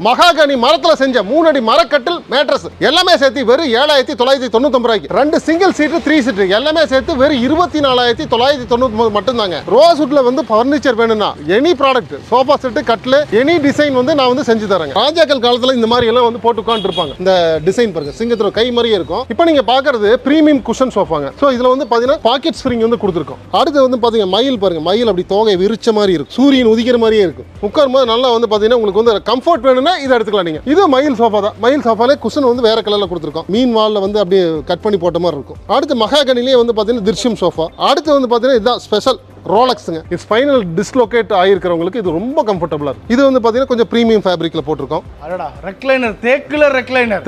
மகாகனி மரத்துல செஞ்ச 3 அடி மரக்கட்டில் மேட்ரஸ் எல்லாமே சேர்த்து வெறும் 7999 ரூபாய்க்கு. 2 சிங்கிள் சீட் 3 சீட் எல்லாமே சேர்த்து வெறும் 24999 மட்டும் தாங்க. ரோஸ்வுட்ல வந்து ஃபர்னிச்சர் வேணும்னா எனி ப்ராடக்ட் சோஃபா செட் கட்டில் எனி டிசைன் வந்து நான் வந்து செஞ்சு தரேங்க. ராஜாக்கள் காலத்துல இந்த மாதிரி எல்லாம் வந்து போட்டு உட்கார்ந்து இருப்பாங்க. இந்த டிசைன் பாருங்க சிங்கத்தோட கை மாதிரியே இருக்கும். இப்போ நீங்க பாக்குறது பிரீமியம் குஷன் சோஃபாங்க. சோ இதுல வந்து பாத்தீங்கன்னா பாக்கெட் ஸ்ப்ரிங் வந்து கொடுத்துருக்கோம். அடுத்து வந்து பாத்தீங்க மயில் பாருங்க, மயில் அப்படி தோகை விரிச்ச மாதிரி இருக்கும், சூரியன் உதிக்கிற மாதிரியே இருக்கும். உட்காரும் போது நல்லா வந்து பாத்தீங்கன்னா உங்களுக்கு வந்து கம்ஃபர்ட் வேணும்னா இதை எடுத்துக்கலாம். நீங்க இது மயில் சோஃபா தான். மயில் சோஃபாலே குஷன் வந்து வேற கலர்ல கொடுத்துருக்கோம். மீன் வால்ல வந்து அப்படியே கட் பண்ணி போட்ட மாதிரி இருக்கும். அடுத்து மகாகனிலே வந்து பாத்தீங்கன்னா திருஷ்யம் சோஃபா. அடுத்து வந்து பாத்தீங்கன்னா இதுதான் ஸ்பெஷல் ரோலக்ஸுங்க. இது ஸ்பைனல் டிஸ்லோகேட் ஆயிருக்கிறவங்களுக்கு இது ரொம்ப கம்ஃபர்டபுளா இருக்கு. இது வந்து பாத்தீங்கன்னா கொஞ்சம் பிரீமியம் ஃபேப்ரிக்ல போட்டிருக்கோம். அடடா ரெக்லைனர், தேக்குல ரெக்லைனர்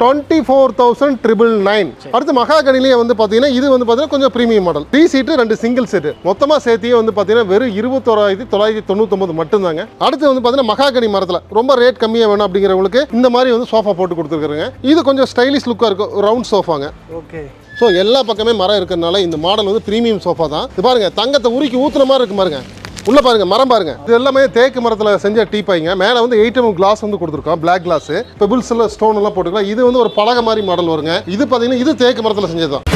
24,999. அடுத்து மகாகனிலே வந்து பாத்தீங்கன்னா இது வந்து பாத்தீங்கன்னா கொஞ்சம் premium model 3 seat 2 single seat மொத்தமா சேர்த்தியே வந்து பாத்தீங்கன்னா வெறும் 21,999 மட்டும் தாங்க. அடுத்து வந்து பாத்தீங்கன்னா மகாகனி மரத்துல ரொம்ப ரேட் கம்மியா வேணும் அப்படிங்கிறவங்களுக்கு இந்த மாதிரி வந்து சோஃபா போட்டு கொடுத்துருக்காங்க. இது கொஞ்சம் ஸ்டைலிஷ் லுக்கா இருக்கும், ரவுண்ட் சோஃபாங்க. ஓகே. ஸோ எல்லா பக்கமே மரம் இருக்கிறதுனால இந்த மாடல் வந்து பிரீமியம் சோஃபா தான். இது பாருங்க தங்கத்தை உருக்கி ஊத்துன மாதிரி இருக்கு பாருங்க. உள்ள பாருங்க மரம் பாருங்க. இது எல்லாமே தேக்கு மரத்துல செஞ்ச டீப்பாய்ங்க. மேல வந்து 8mm கிளாஸ் வந்து கொடுத்துருக்கோம், பிளாக் கிளாஸ். பெபிள்ஸ் எல்லாம் ஸ்டோன் எல்லாம் போட்டுக்கலாம். இது வந்து ஒரு பலகை மாதிரி மாடல் வருங்க. இது பாத்தீங்கன்னா இது தேக்கு மரத்துல செஞ்சதுதான்.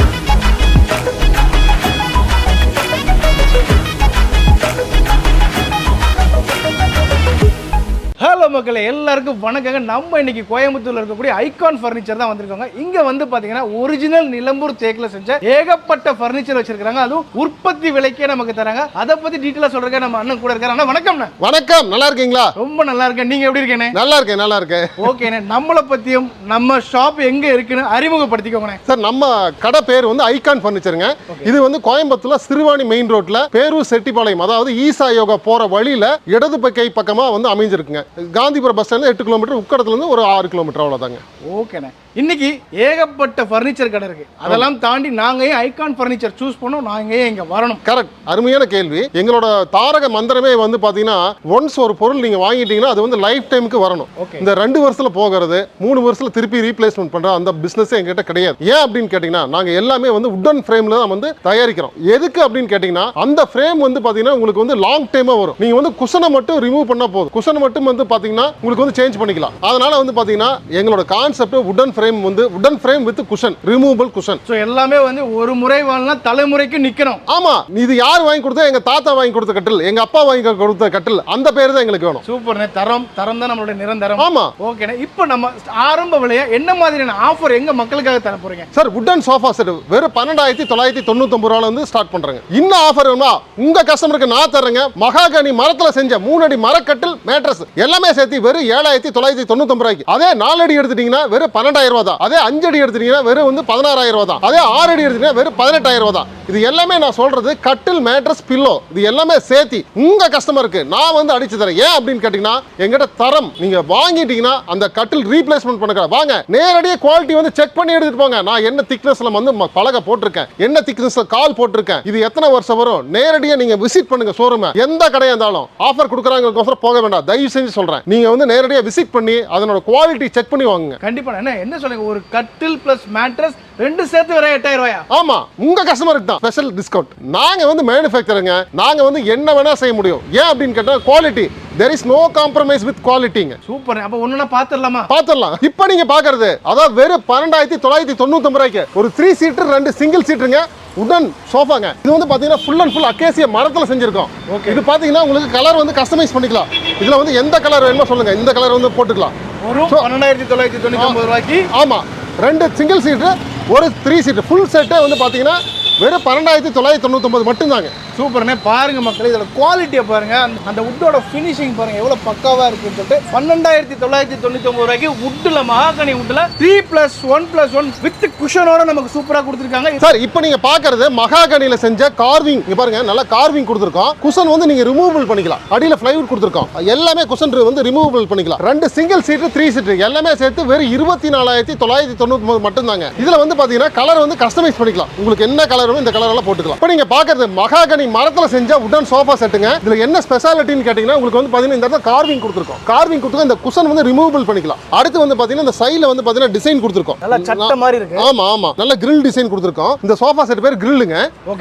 ஹலோ மக்களே, எல்லாருக்கும் வணக்கங்க. நம்ம இன்னைக்கு கோயம்புத்தூர்ல இருக்கக்கூடிய ஐகான் ஃபர்னிச்சர் தான் வந்திருக்காங்க. இங்க வந்து பாத்தீங்கன்னா ஒரிஜினல் நிலம்பூர் தேக்குல செஞ்ச ஏகப்பட்ட ஃபர்னிச்சர் வச்சிருக்காங்க. அதுவும் உற்பத்தி விலைக்கே நமக்கு தராங்க. அதை பத்தி டீடைலா சொல்றதுக்கு நம்ம அண்ணன் கூட இருக்காரு. அண்ணா வணக்கம். வணக்கம், நல்லா இருக்கீங்களா? ரொம்ப நல்லா இருக்கேன். நீங்க எப்படி இருக்கீங்க? நல்லா இருக்கேன், நல்லா இருக்கேன். ஓகேண்ணே, நம்மளை பத்தியும் நம்ம ஷாப் எங்க இருக்குன்னு அறிமுகப்படுத்திக்கோங்க சார். நம்ம கடை பேர் வந்து ஐகான் ஃபர்னிச்சருங்க. இது வந்து கோயம்புத்தூர்ல சிறுவாணி மெயின் ரோட்ல பேரூர் செட்டிப்பாளையம், அதாவது ஈசா யோகா போற வழியில இடது கை பக்கமா வந்து அமைஞ்சிருக்குங்க. காந்திபுரம் பஸ் ஸ்டாண்ட்ல 8 கிலோமீட்டர், உக்கடத்துல இருந்து ஒரு 6 கிலோமீட்டர் அவ்வளவுதாங்க. ஓகேண்ணே, இன்னைக்கு ஏகப்பட்ட ஃபர்னிச்சர் கடை இருக்கு. அதெல்லாம் தாண்டி நாங்க ஏன் ஐகான் ஃபர்னிச்சர் சூஸ் பண்ணோம், நாங்க ஏன் இங்க வரணும்? கரெக்ட், அருமையான கேள்வி. எங்களோட தாரக மந்திரமே வந்து பாத்தீங்கன்னா ஒன்ஸ் ஒரு பொருள் நீங்க வாங்கிட்டீங்கன்னா அது வந்து லைஃப் டைமுக்கு வரணும். இந்த 2 வருஷத்துல போகிறது, 3 வருஷத்துல திருப்பி ரீப்ளேஸ்மெண்ட் பண்ற அந்த பிசினஸ் எங்ககிட்ட கிடையாது. ஏன் அப்படின்னு கேட்டீங்கன்னா நாங்க எல்லாமே வந்து உட்டன் ஃப்ரேம்ல தான் வந்து தயாரிக்கிறோம். எதுக்கு அப்படின்னு கேட்டீங்கன்னா அந்த ஃப்ரேம் வந்து பாத்தீங்கன்னா உங்களுக்கு வந்து லாங் டைமா வரும். நீங்க வந்து குஷனை மட்டும் ரிமூவ் பண்ணா போதும். குஷன் மட்டும் வந்து பாத்தீங்கன்னா உங்களுக்கு வந்து சேஞ்ச் பண்ணிக்கலாம். அதனால வந்து பாத்தீங்கன்னா எங்களோட கான்செப்ட் உட்டன் ஃப்ரேம் வந்து wooden frame with cushion, removable cushion. So எல்லாமே வந்து ஒரு முறை வாழ்னா தலைமுறைக்கு நிக்கணும். ஆமா, இது யார் வாங்கி கொடுத்தா? எங்க தாத்தா வாங்கி கொடுத்த கட்டில், எங்க அப்பா வாங்கி கொடுத்த கட்டில், அந்த பேர் தான் எங்களுக்கு வேணும். சூப்பர்ண்ணே, தரம் தான் நம்மளோட நிரந்தரம். ஆமா. ஓகேண்ணே, இப்போ நம்ம ஆரம்ப விலையா என்ன மாதிரியான ஆஃபர் எங்க மக்களுக்காக தர போறீங்க? சார், உட்டன் சோஃபா செட் வெறும் 12,999 ரூபாயில வந்து ஸ்டார்ட் பண்றாங்க. இன்னும் ஆஃபர் வேணுமா? உங்க கஸ்டமருக்கு நான் தரேங்க. மகாகனி மரத்துல செஞ்ச 3 அடி மரக்கட்டில் மேட்ரஸ் எல்லாமே சேர்த்து வெறும் 7,999 ரூபாய்க்கு. அதே 4 அடி எடுத்துட்டீங்கன்னா வெறும் 12,000 ரூபாய் தான். அதே 5 அடி எடுத்துட்டீங்கன்னா வெறும் வந்து 16,000 ரூபாய் தான். அதே 6 அடி எடுத்துட்டீங்கன்னா வெறும் 18,000 ரூபாய் தான். இது எல்லாமே நான் சொல்றது கட்டில், மேட்ரஸ், பில்லோ, இது எல்லாமே சேர்த்து உங்க கஸ்டமருக்கு நான் வந்து அடிச்சு தரேன். ஏன் அப்படின்னு கேட்டீங்கன்னா எங்கிட்ட தரம். நீங்க வாங்கிட்டீங்கன்னா அந்த கட்டில் ரீப்ளேஸ்மெண்ட் பண்ணுங்க. வாங்க நேரடியாக குவாலிட்டி வந்து செக் பண்ணி எடுத்துட்டு போங்க. நான் என்ன திக்னஸ்ல வந்து பலகை போட்டிருக்கேன், என்ன திக்னஸ்ல கால் போட்டிருக்கேன், இது எத்தனை வருஷம் வரும், நேரடியாக நீங்க விசிட் பண்ணுங்க ஷோரூம். எந்த கடையா இருந்தாலும் ஆஃபர் கொடுக்குறாங்க போக வேண்டாம், தயவு செஞ்சு சொல்றேன். நீங்க வந்து நேரடியாக விசிட் பண்ணி அதனோட குவாலிட்டி செக் பண்ணி வாங்குங்க. கண்டிப்பா. என்ன சொல்லுங்க, ஒரு கட்டில் பிளஸ் மேட்ரஸ் 2 சேர்த்து வர 8,000 ரூபாயா? ஆமா, உங்க கஸ்டமருக்கு தான் ஸ்பெஷல் டிஸ்கவுண்ட். நாங்க வந்து மேனுஃபேக்சருங்க, நாங்க வந்து என்ன வேணா செய்ய முடியும். ஏன் அப்படின்னு கேட்டா quality, there is no compromise with quality. Super. அப்ப ஒண்ணுனா பாத்துறலாமா? பாத்துறலாம். இப்போ நீங்க பாக்குறது அதாவது வெறும் 12,999 ரூபாய்க்கு ஒரு 3 சீட்டர் 2 சிங்கிள் சீட்டருங்க, உடன் சோஃபாங்க. இது வந்து பாத்தீங்கன்னா ஃபுல் அண்ட் ஃபுல் அக்கேசியா மரத்துல செஞ்சிருக்கோம். இது பாத்தீங்கன்னா உங்களுக்கு கலர் வந்து கஸ்டமைஸ் பண்ணிக்கலாம். இதுல வந்து எந்த கலர் வேணுமோ சொல்லுங்க, இந்த கலர் வந்து போட்டுக்கலாம். ஒரு 12,999 ரூபாய்க்கு. ஆமா, 2 சிங்கிள் சீட்டர், ஒரு 3 சீட்டர் ஃபுல் செட்டே வந்து பாத்தீங்கன்னா வெறும் 12,999 மட்டும்தாங்க. சூப்பர்ண்ணே. பாருங்க மக்களே, இதோட குவாலிட்டியை பாருங்க, அந்த உட்டோட ஃபினிஷிங் பாருங்க எவ்வளவு பக்காவா இருக்குன்னு சொல்லிட்டு 12,999 ரூபாய்க்கு உட்ல, மகாகனி உட்ல 3+1+1 வித் குஷனோட நமக்கு சூப்பரா கொடுத்துருக்காங்க. சார், இப்போ நீங்க பாக்குறது மகாகனில செஞ்ச கார்விங். இங்க பாருங்க, நல்ல கார்விங் கொடுத்துருக்கோம். குஷன் வந்து நீங்க ரிமூவபிள் பண்ணிக்கலாம். அடியில பிளைவுட் கொடுத்துருக்கோம். எல்லாமே குஷன் வந்து ரிமூவபிள் பண்ணிக்கலாம். 2 சிங்கிள் சீட் 3 சீட் எல்லாமே சேர்த்து வெறும் 24,999 மட்டும்தாங்க. இதுல வந்து பாத்தீங்கன்னா கலர் வந்து கஸ்டமைஸ் பண்ணிக்கலாம். உங்களுக்கு என்ன கலர் இந்த கலர் எல்லாம் போட்டுக்கலாம். இப்போ நீங்க பாக்குறது மகாகனி மரத்துல செஞ்ச உடன் சோஃபா செட்டுங்க. இதுல என்ன ஸ்பெஷாலிட்டின்னு கேட்டீங்கன்னா உங்களுக்கு வந்து பாத்தீங்கன்னா இந்த இடத்துல கார்விங் கொடுத்துருக்கோம். கார்விங் கொடுத்து இந்த குஷன் வந்து ரிமூவபிள் பண்ணிக்கலாம். அடுத்து வந்து பாத்தீங்கன்னா இந்த சைடுல வந்து பாத்தீங்கன்னா டிசைன் கொடுத்துருக்கோம். நல்ல சட்ட மாதிரி இருக்கு. ஆமா ஆமா, நல்ல கிரில் டிசைன் கொடுத்துருக்கோம். இந்த சோஃபா செட் பேர் கிரில்லுங்க.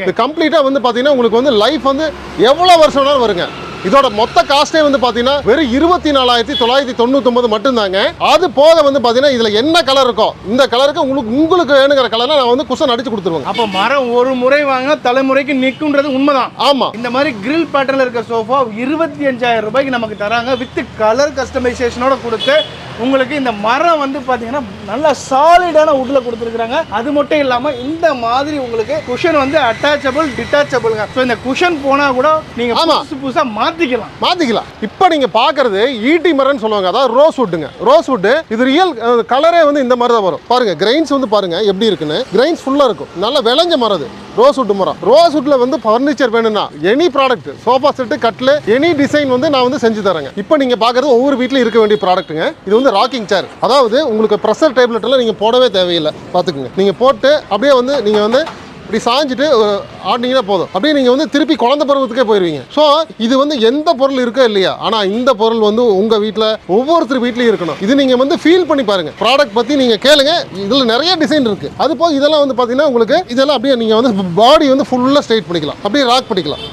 இது கம்ப்ளீட்டா வந்து பாத்தீங்கன்னா உங்களுக்கு வந்து லைஃப் வந்து எவ்வளவு வருஷம்னாலும் வருங்க. இதோட மொத்த காஸ்டே வந்து பாத்தீங்கன்னா வெறும் 24,999 மட்டும்தாங்க. அது போக வந்து பாத்தீங்கன்னா இதுல என்ன கலர் இருக்கோ இந்த கலருக்கு உங்களுக்கு வேணுங்கிற கலர்ல நான் வந்து குஷன் அடிச்சு கொடுத்துருவேன். அப்ப மரம் ஒரு முறை வாங்கினா தலைமுறைக்கு நிக்கும்ன்றது உண்மைதான். ஆமா, இந்த மாதிரி கிரில் பேட்டர்ல இருக்க சோஃபா 25,000 ரூபாய்க்கு நமக்கு தராங்க வித் கலர் கஸ்டமைசேஷனோட கொடுத்து உங்களுக்கு இந்த மரம் வந்து பாத்தீங்கன்னா நல்லா சாலிடான வுட்ல கொடுத்துருக்காங்க. அது மட்டும் இல்லாம இந்த மாதிரி உங்களுக்கு குஷன் வந்து அட்டாச்சபிள் டிட்டாச்சபிள்ங்க. ஸோ இந்த குஷன் போனா கூட நீங்க புதுசா மாத்திக்கலாம். இப்போ நீங்க பாக்குறது ஈட்டி மரம்னு சொல்லுவாங்க, அதாவது ரோஸ் வுட்டுங்க. ரோஸ் வுட் இது ரியல் கலரே வந்து இந்த மாதிரி தான் வரும். பாருங்க கிரைன்ஸ் வந்து பாருங்க எப்படி இருக்குன்னு. கிரைன்ஸ் ஃபுல்லா இருக்கும், நல்லா விளைஞ்ச மரம் அது ரோஸ் வுட் மரம். ரோஸ் வுட்ல வந்து ஃபர்னிச்சர் வேணும்னா எனி ப்ராடக்ட் சோஃபா செட்டு கட்ல எனி டிசைன் வந்து நான் வந்து செஞ்சு தரேங்க. இப்போ நீங்க பாக்குறது ஒவ்வொரு வீட்லயும் இருக்க வேண்டிய ப்ராடக்ட்டுங்க. இது வந்து ராக்கிங் சேர், அதாவது உங்களுக்கு ப்ரெஷர் டேப்லெட் எல்லாம் நீங்க போடவே தேவையில்லை. பாத்துக்குங்க, நீங்க போட்டு அப்படியே வந்து நீங்க வந்து இப்படி சாஞ்சிட்டு ஆடினீங்கன்னா போதும், அப்படியே நீங்கள் வந்து திருப்பி குழந்தை பருவத்துக்கே போயிடுவீங்க. ஸோ இது வந்து எந்த பொருள் இருக்கோ இல்லையா, ஆனால் இந்த பொருள் வந்து உங்கள் வீட்டில் ஒவ்வொருத்தர் வீட்லையும் இருக்கணும். இது நீங்கள் வந்து ஃபீல் பண்ணி பாருங்க, ப்ராடக்ட் பற்றி நீங்கள் கேளுங்க. இதில் நிறைய டிசைன் இருக்குது. அது போக இதெல்லாம் வந்து பார்த்தீங்கன்னா உங்களுக்கு இதெல்லாம் அப்படியே நீங்கள் வந்து பாடி வந்து ஃபுல்லாக ஸ்ட்ரைட் பண்ணிக்கலாம், அப்படியே ராக் பண்ணிக்கலாம்.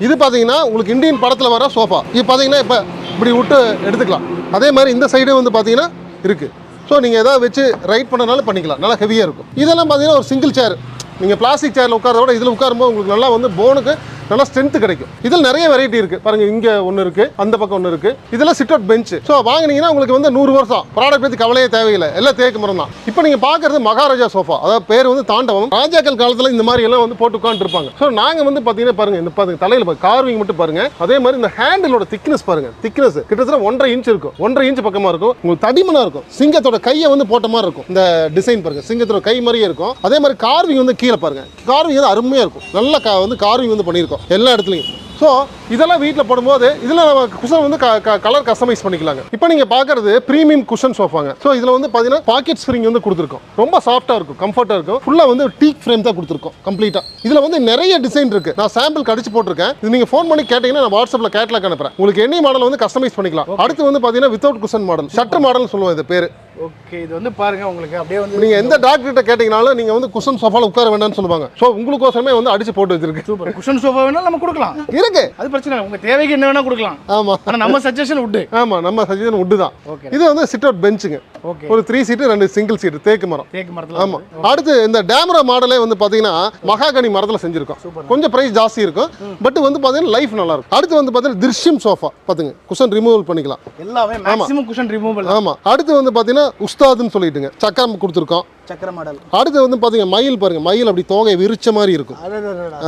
இது பார்த்தீங்கன்னா உங்களுக்கு இந்தியன் படத்தில் வர சோஃபா. இது பார்த்தீங்கன்னா இப்போ இப்படி விட்டு எடுத்துக்கலாம். அதே மாதிரி இந்த சைடு வந்து பார்த்தீங்கன்னா இருக்குது. ஸோ நீங்கள் எதாவது வச்சு ரைட் பண்ணனாலும் பண்ணிக்கலாம், நல்லா ஹெவியாக இருக்கும். இதெல்லாம் பார்த்தீங்கன்னா ஒரு சிங்கிள் சேர். நீங்கள் பிளாஸ்டிக் சேரில் உட்காரத விட இதில் உட்காரும்போது உங்களுக்கு நல்லா வந்து போனுக்கு நல்லா ஸ்ட்ரென்த் கிடைக்கும். இதில் நிறைய வெரைட்டி இருக்குது பாருங்க, இங்கே ஒன்று இருக்குது, அந்த பக்கம் ஒன்று இருக்குது. இதெல்லாம் சிட் அவுட் பெஞ்ச். ஸோ வாங்கினீங்கன்னா உங்களுக்கு வந்து 100 வருஷம் ப்ராடக்ட் பற்றி கவலையே தேவையில்லை, எல்லாம் தேக்கு மரம் தான். இப்போ நீங்கள் பார்க்குறது மகாராஜா சோஃபா, அதாவது பேர் வந்து தாண்டவம். ராஜாக்கள் காலத்தில் இந்த மாதிரி எல்லாம் வந்து போட்டு உட்காந்துருப்பாங்க. ஸோ நாங்கள் வந்து பார்த்தீங்கன்னா பாருங்க, இந்த பாருங்க தலையில் கார்விங் மட்டும் பாருங்க. அதே மாதிரி இந்த ஹேண்டிலோட திக்னஸ் பாருங்க, திக்னஸ் கிட்டத்தட்ட 1.5 இன்ச் இருக்கும், 1.5 இன்ச் பக்கமாக இருக்கும். உங்களுக்கு தடிமனாக இருக்கும், சிங்கத்தோட கையை வந்து போட்ட மாதிரி இருக்கும். இந்த டிசைன் பாருங்க, சிங்கத்தோட கை மாதிரியே இருக்கும். அதே மாதிரி கார்விங் வந்து கீழே பாருங்க, கார்விங் வந்து அருமையாக இருக்கும், நல்லா வந்து கார்விங் வந்து பண்ணியிருக்கோம் எல்லா இடத்துலையும். ஸோ இதெல்லாம் வீட்டில் போடும்போது இதில் நம்ம குஷன் வந்து கலர் கஸ்டமைஸ் பண்ணிக்கலாங்க. இப்போ நீங்கள் பார்க்குறது ப்ரீமியம் குஷன் சோஃபாங்க. ஸோ இதில் வந்து பார்த்தீங்கன்னா பாக்கெட் ஸ்ப்ரிங் வந்து கொடுத்துருக்கோம், ரொம்ப சாஃப்ட்டாக இருக்கும், கம்ஃபர்ட்டாக இருக்கும். ஃபுல்லாக வந்து டீக் ஃப்ரேம் தான் கொடுத்துருக்கோம் கம்ப்ளீட்டாக. இதில் வந்து நிறைய டிசைன் இருக்குது, நான் சாம்பிள் கடிச்சு போட்டிருக்கேன். இது நீங்கள் ஃபோன் பண்ணி கேட்டிங்கன்னா நான் வாட்ஸ்அப்பில் கேட்லாக் அனுப்புகிறேன். உங்களுக்கு எனி மாடல் வந்து கஸ்டமைஸ் பண்ணிக்கலாம். அடுத்து வந்து பார்த்தீங்கன்னா without cushion model, shutter model சொல்லுவோம் இது பேர். ஓகே, இது வந்து பாருங்க உங்களுக்கு அப்படியே வந்து நீங்க எந்த டாக்டர்கிட்ட கேட்டீங்கனாலும் நீங்க வந்து குஷன் சோஃபால உட்கார வேண்டாம்னு சொல்லுவாங்க. சோ உங்களுக்கோசமே வந்து அடிச்சு போட்டு வச்சிருக்கு. சூப்பர். குஷன் சோஃபா வேணா நம்ம கொடுக்கலாம், இருக்கு, அது பிரச்சனை இல்லை. உங்க தேவைக்கு என்ன வேணா கொடுக்கலாம். ஆமா, ஆனா நம்ம சஜஷன் வுட். ஆமா, நம்ம சஜஷன் வுட் தான். இது வந்து சிட் அவுட் பெஞ்சுங்க. ஓகே, ஒரு 3 சீட் 2 சிங்கிள் சீட் தேக்கு மரம். தேக்கு மரத்துல. ஆமா. அடுத்து இந்த டேமரா மாடலே வந்து பாத்தீங்கன்னா மகாகனி மரத்துல செஞ்சிருக்கோம். கொஞ்சம் பிரைஸ் ஜாஸ்தி இருக்கும், பட் வந்து பாத்தீங்கன்னா லைஃப் நல்லா இருக்கும். அடுத்து வந்து பாத்தீங்கன்னா திருஷ்யம் சோஃபா பாத்துங்க, குஷன் ரிமூவல் பண்ணிக்கலாம். எல்லாமே மேக்ஸிமம் குஷன் ரிமூவல். ஆமா. அடுத்து வந்து பாத்தீங்கன்னா உஸ்தாத்னு சொல்லிட்டுங்க சக்கரம் கொடுத்துருக்கோம், சக்கர மாடல். அடுத்து வந்து பாத்தீங்க மயில் பாருங்க, மயில் அப்படி தோகை விரிச்ச மாதிரி இருக்கும்.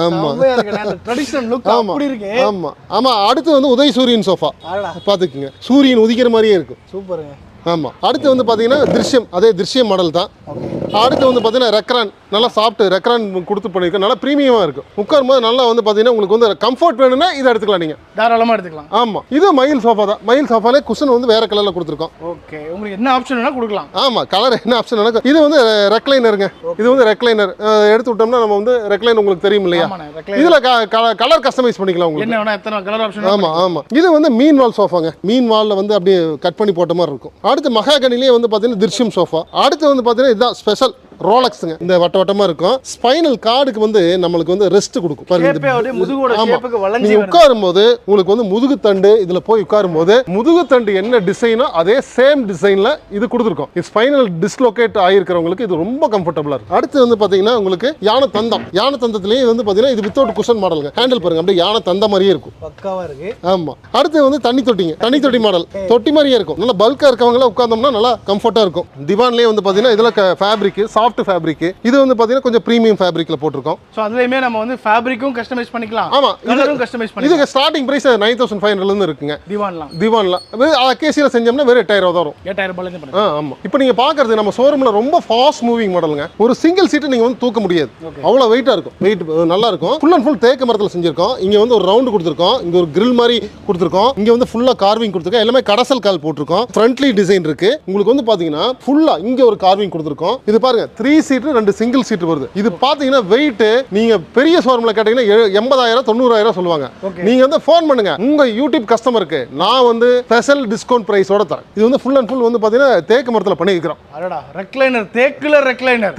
ஆமா, ட்ரெடிஷனல் லுக் அப்படி இருக்கு. ஆமா ஆமா. அடுத்து வந்து உதய் சூரியன் சோஃபா பாத்துக்குங்க, சூரியன் உதிக்கிற மாதிரியே இருக்கும். சூப்பருங்க. ஆமா. அடுத்து வந்து பாத்தீங்கன்னா திருஷ்யம், அதே திருஷ்யம் மாடல் தான். அடுத்து வந்து பாத்தீங்கன்னா ரெக்ரான், நல்லா சாஃப்ட் ரெக்ரான் கொடுத்து பண்ணிருக்கோம், நல்லா பிரீமியமா இருக்கும். உட்காரும் போது நல்லா வந்து பாத்தீங்கன்னா உங்களுக்கு வந்து கம்ஃபர்ட் வேணும்னா இதை எடுத்துக்கலாம், நீங்க தாராளமா எடுத்துக்கலாம். ஆமா. இது மயில் சோஃபா தான். மயில் சோஃபாலே குஷன் வந்து வேற கலர்ல கொடுத்துருக்கோம். ஓகே, உங்களுக்கு என்ன ஆப்ஷன் வேணா கொடுக்கலாம். ஆமா, கலர் என்ன ஆப்ஷன் வேணா. இது வந்து ரெக்லைனருங்க, இது வந்து ரெக்லைனர் எடுத்து விட்டோம்னா நம்ம வந்து ரெக்லைன் உங்களுக்கு தெரியும் இல்லையா, இதுல கலர் கஸ்டமைஸ் பண்ணிக்கலாம் உங்களுக்கு என்ன வேணா, எத்தனை கலர் ஆப்ஷன். ஆமா ஆமா. இது வந்து மீன் வால் சோஃபாங்க, மீன் வால்ல வந்து அப்படியே கட் பண்ணி போட்ட மாதிரி இருக்கும். அடுத்து மகாகனிலே வந்து பாத்தீங்கன்னா திருஷ்யம் சோஃபா. அடுத்து வந்து பாத்தீங்கன்னா இதுதான் ஸ்பெஷல் ரோலக்ஸுங்க, இந்த வட்ட வட்டமா இருக்கும். ஸ்பைனல் கார்டுக்கு வந்து நம்மளுக்கு வந்து ரெஸ்ட் கொடுக்கும் பாருங்க. நீங்க உட்காரும் போது உங்களுக்கு வந்து முதுகு தண்டு இதுல போய் உட்காரும் போது முதுகு தண்டு என்ன டிசைனோ அதே சேம் டிசைன்ல இது கொடுத்துருக்கோம். ஸ்பைனல் டிஸ்லோகேட் ஆயிருக்கிறவங்களுக்கு இது ரொம்ப கம்ஃபர்டபுளா இருக்கும். அடுத்து வந்து பாத்தீங்கன்னா உங்களுக்கு யானை தந்தம், யானை தந்தத்திலேயே வந்து பாத்தீங்கன்னா இது வித்தவுட் குஷன் மாடலுங்க. ஹேண்டில் பாருங்க, அப்படியே யானை தந்த மாதிரியே இருக்கும், பக்காவா இருக்கு. ஆமா. அடுத்து வந்து தண்ணி தொட்டிங்க, தண்ணி தொட்டி மாடல், தொட்டி மாதிரியே இருக்கும். நல்லா பல்கா இருக்கவங்க எல்லாம் உட்கார்ந்தோம்னா நல்லா கம்ஃபர்ட்டா இருக்கும். திவான்லயே வந்து பாத்தீங்கன்னா இதுல ஃபேப்ரிக் சாஃப்ட் ஃபேப்ரிக், இது வந்து பாத்தீங்கன்னா கொஞ்சம் பிரீமியம் ஃபேப்ரிக்ல போட்டுருக்கோம். சோ அதுலயுமே நம்ம வந்து ஃபேப்ரிக்கும் கஸ்டமைஸ் பண்ணிக்கலாம். ஆமா, கலரும் கஸ்டமைஸ் பண்ணிக்கலாம். இதுக்கு ஸ்டார்டிங் பிரைஸ் 9500 ல இருந்து இருக்குங்க. திவான்லாம் அகேசியில செஞ்சோம்னா வெறும் 8000 தான் வரும். 8000 ரூபாயில இருந்து பண்ணுங்க. ஆமா. இப்போ நீங்க பாக்குறது நம்ம ஷோரூம்ல ரொம்ப ஃபாஸ்ட் மூவிங் மாடலுங்க. ஒரு சிங்கிள் சீட் நீங்க வந்து தூக்க முடியாது, அவ்வளவு வெயிட்டா இருக்கும். வெயிட் நல்லா இருக்கும். ஃபுல் அண்ட் ஃபுல் தேக்கு மரத்துல செஞ்சிருக்கோம். இங்க வந்து ஒரு ரவுண்ட் கொடுத்துருக்கோம், இங்க ஒரு கிரில் மாதிரி கொடுத்துருக்கோம், இங்க வந்து ஃபுல்லா கார்விங் கொடுத்துருக்கோம், எல்லாமே கடசல் கால் போட்டிருக்கோம். ஃப்ரண்ட்லி டிசைன் இருக்கு. உங்களுக்கு வந்து பாத்தீங்கன்னா ஃபுல்லா இங்க ஒரு கார்விங் கொடுத்துருக்கோம். இது பாருங்க 3 சீட் 2 சிங்கிள் சீட் வருது. இது பாத்தீங்கன்னா வெயிட் நீங்க பெரிய ஷோரூம்ல கேட்டீங்கன்னா 80,000 90,000 சொல்லுவாங்க. நீங்க வந்து ஃபோன் பண்ணுங்க உங்க யூடியூப் கஸ்டமருக்கு நான் வந்து ஸ்பெஷல் டிஸ்கவுண்ட் பிரைஸோட தரேன். இது வந்து ஃபுல் அண்ட் ஃபுல் வந்து பாத்தீங்கன்னா தேக்கு மரத்துல பண்ணிக்கிறோம். அடடா ரெக்லைனர் தேக்குல ரெக்லைனர்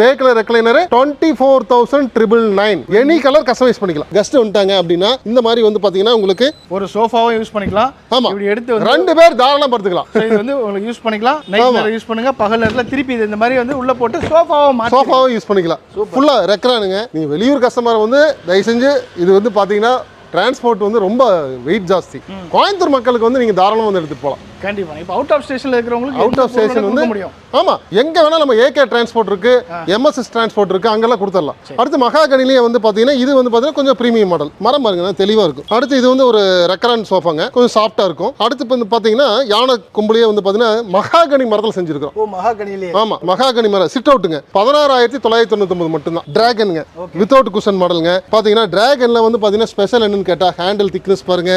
24,999 எனி கலர் கஸ்டமைஸ் பண்ணிக்கலாம். கெஸ்ட் வந்துட்டாங்க அப்படின்னா இந்த மாதிரி வந்து பாத்தீங்கன்னா உங்களுக்கு ஒரு சோஃபாவும் யூஸ் பண்ணிக்கலாம். ஆமா இப்படி எடுத்து வந்து 2 பேர் தாராளமா படுத்துக்கலாம். இது வந்து உங்களுக்கு யூஸ் பண்ணிக்கலாம். நைட் நேரம் யூஸ் பண்ணுங்க, பகல் நேரத்துல திருப்பி இது இந்த மாதிரி வந்து உள்ள போட்டு சோஃபாவும் யூஸ் பண்ணிக்கலாம். ஃபுல்லா ரெக்ரானுங்க. நீங்க வெளியூர் கஸ்டமர் வந்து தயவு செஞ்சு இது வந்து பாத்தீங்கன்னா டிரான்ஸ்போர்ட் வந்து ரொம்ப வெயிட் ஜாஸ்தி. கோயம்புத்தூர் மக்களுக்கு வந்து நீங்க தாராளமா வந்து எடுத்துட்டு போகலாம். கண்டிப்பா. இப்போ அவுட் ஆஃப் ஸ்டேஷன்ல இருக்கிறவங்களுக்கு அவுட் ஆஃப் ஸ்டேஷன் வந்து முடியும். ஆமா எங்க வேணா நம்ம ஏகே டிரான்ஸ்போர்ட் இருக்கு, எம்எஸ்எஸ் டிரான்ஸ்போர்ட் இருக்கு, அங்கெல்லாம் கொடுத்துடலாம். அடுத்து மகாகனிலேயே வந்து பாத்தீங்கன்னா இது வந்து பாத்தீங்கன்னா கொஞ்சம் பிரீமியம் மாடல். மரம் பாருங்க தெளிவா இருக்கும். அடுத்து இது வந்து ஒரு ரெக்கரான் சோஃபாங்க, கொஞ்சம் சாஃப்டா இருக்கும். அடுத்து வந்து பாத்தீங்கன்னா யானை கொம்புலயே வந்து பாத்தீங்கன்னா மகாகனி மரத்தில் செஞ்சிருக்கோம். ஓ மகாகனிலே. ஆமா மகாகனி மரம் சிட் அவுட்டுங்க 16,999 மட்டும் தான். டிராகனுங்க வித்தவுட் குஷன் மாடலுங்க. பாத்தீங்கன்னா டிராகன்ல வந்து பாத்தீங்கன்னா ஸ்பெஷல் என்னன்னு கேட்டா ஹேண்டில் திக்னஸ் பாருங்க.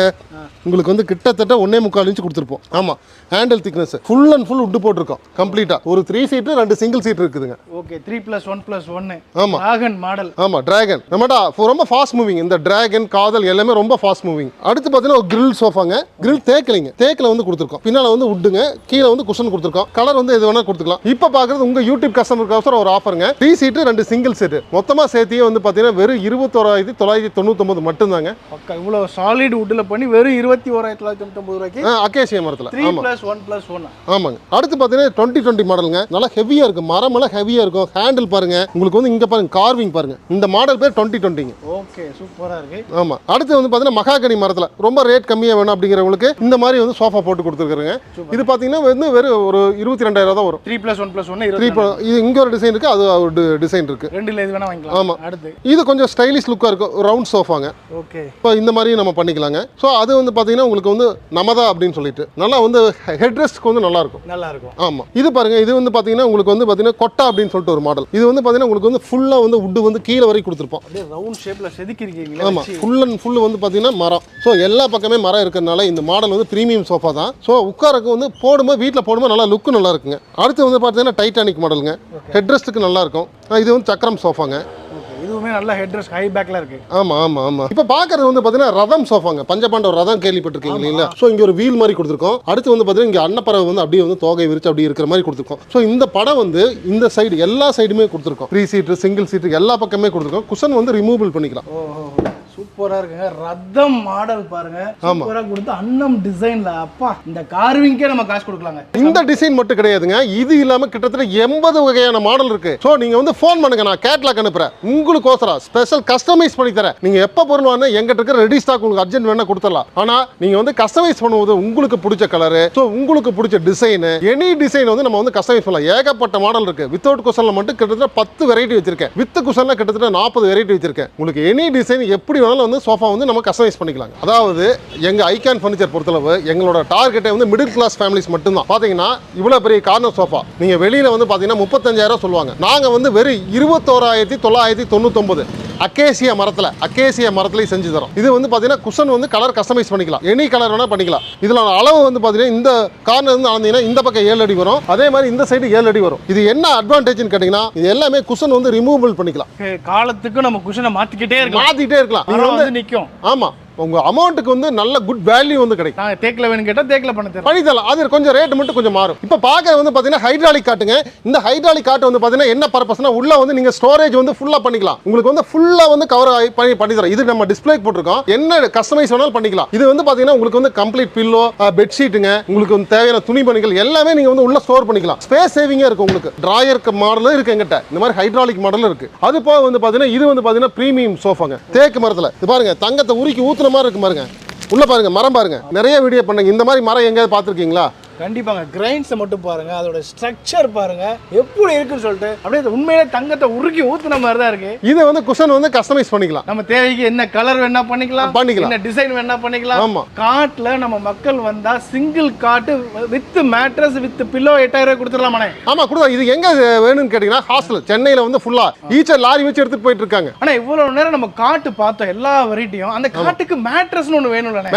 உங்களுக்கு வந்து கிட்டத்தட்ட 1.25 இன்ச் கொடுத்துருப்போம். ஆமா handle thickness full and full wood போட்டிருக்கோம் கம்ப்ளீட்டா. ஒரு 3 சீட் 2 சிங்கிள் சீட் இருக்குதுங்க. ஓகே 3+1+1. ஆமா டிராகன் மாடல். ஆமா டிராகன் நம்மடா ரொம்ப ஃபாஸ்ட் மூவிங். இந்த டிராகன் காதல் எல்லாமே ரொம்ப ஃபாஸ்ட் மூவிங். அடுத்து பாத்தீங்கன்னா ஒரு கிரில் சோஃபாங்க. கிரில் தேக்கில் வந்து கொடுத்துருக்கோம். பின்னால வந்து உட்டுங்க, கீழே வந்து குஷன் கொடுத்துருக்கோம். கலர் வந்து எது வேணா கொடுத்துக்கலாம். இப்போ பாக்குறது உங்க யூடியூப் கஸ்டமருக்கு ஒரு ஆஃபருங்க. 3 சீட் 2 சிங்கிள் சீட் மொத்தமா சேர்த்தியே வந்து பாத்தீங்கன்னா வெறும் 21,999 மட்டும் தாங்க. பக்கா இவ்வளவு சாலிட் வுட்ல பண்ணி வெறும் 21,999 ரூபாய்க்கு அகேசியா மரத்துல. 3+1+1. ஆமாங்க. அடுத்து பாத்தீங்கன்னா 2020 மாடலுங்க. நல்லா ஹெவியா இருக்கு, மரம் எல்லாம் ஹெவியா இருக்கும். ஹேண்டில் பாருங்க உங்களுக்கு வந்து இங்க பாருங்க கார்விங் பாருங்க. இந்த மாடல் பேர் 2020ங்க. ஓகே சூப்பரா இருக்கு. ஆமா. அடுத்து வந்து பாத்தீங்கன்னா மகாகனி மரத்துல ரொம்ப ரேட் கம்மியா வேணும் அப்படிங்கிறவங்களுக்கு இந்த மாதிரி வந்து சோஃபா போட்டு கொடுத்துருக்காங்க. இது பாத்தீங்கன்னா வந்து வெறும் ஒரு 22,000 தான் வரும். 3+1+1 இது இங்க ஒரு டிசைன் இருக்கு, அது ஒரு டிசைன் இருக்கு. ரெண்டுல எது வேணா வாங்கிக்கலாம். ஆமா. அடுத்து இது கொஞ்சம் ஸ்டைலிஷ் லுக்கா இருக்கும், ரவுண்ட் சோஃபாங்க. ஓகே. இப்போ இந்த மாதிரி நம்ம பண்ணிக்கலாங்க. ஸோ அது வந்து பாத்தீங்கன்னா உங்களுக்கு வந்து நமதா அப்படின்னு சொல்லிட்டு நல்லா வந்து ஹெட் ரெஸ்ட்க்கு வந்து நல்லா இருக்கும். ஆமா. இது பாருங்க இது வந்து பாத்தீங்கன்னா உங்களுக்கு வந்து பாத்தீங்கன்னா கொட்டா அப்படின்னு சொல்லிட்டு ஒரு மாடல். இது வந்து பாத்தீங்கன்னா உங்களுக்கு வந்து ஃபுல்லா வந்து வுட் வந்து கீழே வரைக்கும் கொடுத்துருப்போம். அப்படியே ரவுண்ட் ஷேப்ல செதுக்கி இருக்கீங்க. ஆமா ஃபுல் அண்ட் ஃபுல் வந்து பாத்தீங்கன்னா மரம். ஸோ எல்லா பக்கமே மரம் இருக்கிறதுனால இந்த மாடல் வந்து பிரீமியம் சோஃபா தான். ஸோ உட்காரக்கு வந்து போடும்போது வீட்டில் போடும்போது நல்லா லுக்கு நல்லா இருக்குங்க. அடுத்து வந்து பாத்தீங்கன்னா டைட்டானிக் மாடலுங்க. ஹெட் ரெஸ்ட்டுக்கு நல்லா இருக்கும். இது வந்து சக்கரம் சோஃபாங்க. இதுவுமே நல்ல ஹெட் ரெஸ்ட் ஹை பேக்ல இருக்கு. ஆமா ஆமா ஆமா. இப்போ பாக்குறது வந்து பாத்தீங்கன்னா ரதம் சோஃபாங்க. பஞ்சபாண்டவர் ரதம் கேள்விப்பட்டிருக்கீங்க இல்லைங்களா? ஸோ இங்க ஒரு வீல் மாதிரி கொடுத்துருக்கோம். அடுத்து வந்து பாத்தீங்கன்னா இங்க அன்னப்பறவை வந்து அப்படியே வந்து தோகை விரிச்சு அப்படியே இருக்கிற மாதிரி கொடுத்துருக்கோம். ஸோ இந்த படம் வந்து இந்த சைடு எல்லா சைடுமே கொடுத்துருக்கோம். 3 சீட் சிங்கிள் சீட் எல்லா பக்கமே கொடுத்துருக்கோம். குஷன் வந்து ரிமூவல் பண்ணிக்கலாம். சூப்பரா இருக்குங்க. ரத்தம் மாடல் பாருங்க. சூப்பரா கொடுத்து அன்னம் டிசைன்ல அப்பா இந்த கார்விங்க்கே நம்ம காசு கொடுக்கலாங்க. இந்த டிசைன் மட்டும் கிடையாதுங்க. இது இல்லாம கிட்டத்தட்ட 80 வகையான மாடல் இருக்கு. சோ நீங்க வந்து ஃபோன் பண்ணுங்க, நான் கேட்லாக் அனுப்புறேன். உங்களுக்கோசரம் ஸ்பெஷல் கஸ்டமைஸ் பண்ணி தரேன். நீங்க எப்ப பொருள் வாங்க எங்கிட்ட இருக்க ரெடி ஸ்டாக் உங்களுக்கு அர்ஜென்ட் வேணா கொடுத்துடலாம். ஆனா நீங்க வந்து கஸ்டமைஸ் பண்ணும்போது உங்களுக்கு பிடிச்ச கலர், சோ உங்களுக்கு பிடிச்ச டிசைன், எனி டிசைன் வந்து நம்ம வந்து கஸ்டமைஸ் பண்ணலாம். ஏகப்பட்ட மாடல் இருக்கு. வித்தவுட் குஷன்ல மட்டும் கிட்டத்தட்ட 10 வெரைட்டி வச்சிருக்கேன். வித் குஷன்ல கிட்டத்தட்ட 40 வெரைட்டி வச்சிருக்கேன். உங்களுக்கு எனி டிசைன் எப்படி வந்து சோஃபா வந்து நம்ம கஸ்டமைஸ் பண்ணிக்கலாம். அதாவது எங்க ஐகான் ஃபர்னிச்சர் பொறுத்தளவு எங்களோட டார்கெட்டே வந்து மிடில் கிளாஸ் ஃபேமிலிஸ் மட்டும் தான். பாத்தீங்கன்னா இவ்வளவு பெரிய கார்னர் சோஃபா நீங்க வெளியில வந்து பாத்தீங்கன்னா 35,000 சொல்லுவாங்க. நாங்க வந்து வெறும் 21,999 அகேசியா மரத்துல செஞ்சு தரோம். இது வந்து பாத்தீங்கன்னா குஷன் வந்து கலர் கஸ்டமைஸ் பண்ணிக்கலாம். எனி கலர் வேணா பண்ணிக்கலாம். இதுல அளவு வந்து பாத்தீங்கன்னா இந்த கார்னர் இருந்து அளந்தீங்கன்னா இந்த பக்கம் 7 அடி வரும். அதே மாதிரி இந்த சைடு 7 அடி வரும். இது என்ன அட்வான்டேஜ்னு கேட்டீங்கன்னா இது எல்லாமே குஷன் வந்து ரிமூவல் பண்ணிக்கலாம். காலத்துக்கு நம்ம குஷனை மாத்திக்கிட்டே இருக்கலாம். நீங்க வந்து நிக்கும். ஆமா உங்க அமௌண்ட்டுக்கு வந்து நல்ல குட் வேல்யூ வந்து கிடைக்கும். நான் தேக்கில வேணும் கேட்டா தேக்கில பண்ணி தரலாம். அது கொஞ்சம் ரேட் மட்டும் கொஞ்சம் மாறும். இப்போ பார்க்க வந்து பாத்தீங்கன்னா ஹைட்ராலிக் காட்டுங்க. இந்த ஹைட்ராலிக் காட்டு வந்து பாத்தீங்கன்னா என்ன பர்பஸ்னா உள்ள வந்து நீங்க ஸ்டோரேஜ் வந்து ஃபுல்லா பண்ணிக்கலாம். உங்களுக்கு வந்து ஃபுல்லா வந்து கவர் பண்ணி தரோம். இது நம்ம டிஸ்ப்ளே போட்டுருக்கோம். என்ன கஸ்டமைஸ் வேணாலும் பண்ணிக்கலாம். இது வந்து பாத்தீங்கன்னா உங்களுக்கு வந்து கம்ப்ளீட் பில்லோ, பெட்ஷீட்டுங்க, உங்களுக்கு வந்து தேவையான துணிமணிகள் எல்லாமே நீங்க வந்து உள்ள ஸ்டோர் பண்ணிக்கலாம். ஸ்பேஸ் சேவிங்கா இருக்கும். உங்களுக்கு டிராயர் மாடலும் இருக்கு எங்கிட்ட. இந்த மாதிரி ஹைட்ராலிக் மாடலும் இருக்கு. அது போக வந்து பாத்தீங்கன்னா இது வந்து பாத்தீங்கன்னா பிரீமியம் சோஃபாங்க. தேக்கு மரத்துல இது பாருங்க தங்கத்தை உருக்கி ஊத்துன மாதிரி இருக்கு பாருங்க. உள்ள பாருங்க மரம் பாருங்க. நிறைய வீடியோ பண்ணுங்க. இந்த மாதிரி மரம் எங்கேயாவது பார்த்துருக்கீங்களா? கண்டிப்பாங்க. கிரைன்ஸை மட்டும் பாருங்க, அதோட ஸ்ட்ரக்சர் பாருங்க எப்படி இருக்குன்னு சொல்லிட்டு அப்படியே உண்மையிலே தங்கத்தை உருக்கி ஊத்துன மாதிரி தான் இருக்கு. இது வந்து குஷன் வந்து கஸ்டமைஸ் பண்ணிக்கலாம். நம்ம தேவைக்கு என்ன கலர் வேணா பண்ணிக்கலாம், என்ன டிசைன் வேணா பண்ணிக்கலாம். ஆமா. காட்ல நம்ம மக்கள் வந்தா சிங்கிள் காட்டு வித் மேட்ரஸ் வித் பில்லோ 8,000 கொடுத்துடலாமானே? ஆமா கொடுத்தா. இது எங்க வேணும்னு கேட்டீங்கன்னா ஹாஸ்டல் சென்னையில வந்து ஃபுல்லா ஈச்சர் லாரி வச்சு எடுத்துட்டு போயிட்டு இருக்காங்க. ஆனா இவ்வளவு நேரம் நம்ம காட்டு பார்த்தோம் எல்லா வெரைட்டியும். அந்த காட்டுக்கு மேட்ரஸ்னு ஒன்று வேணும்ல?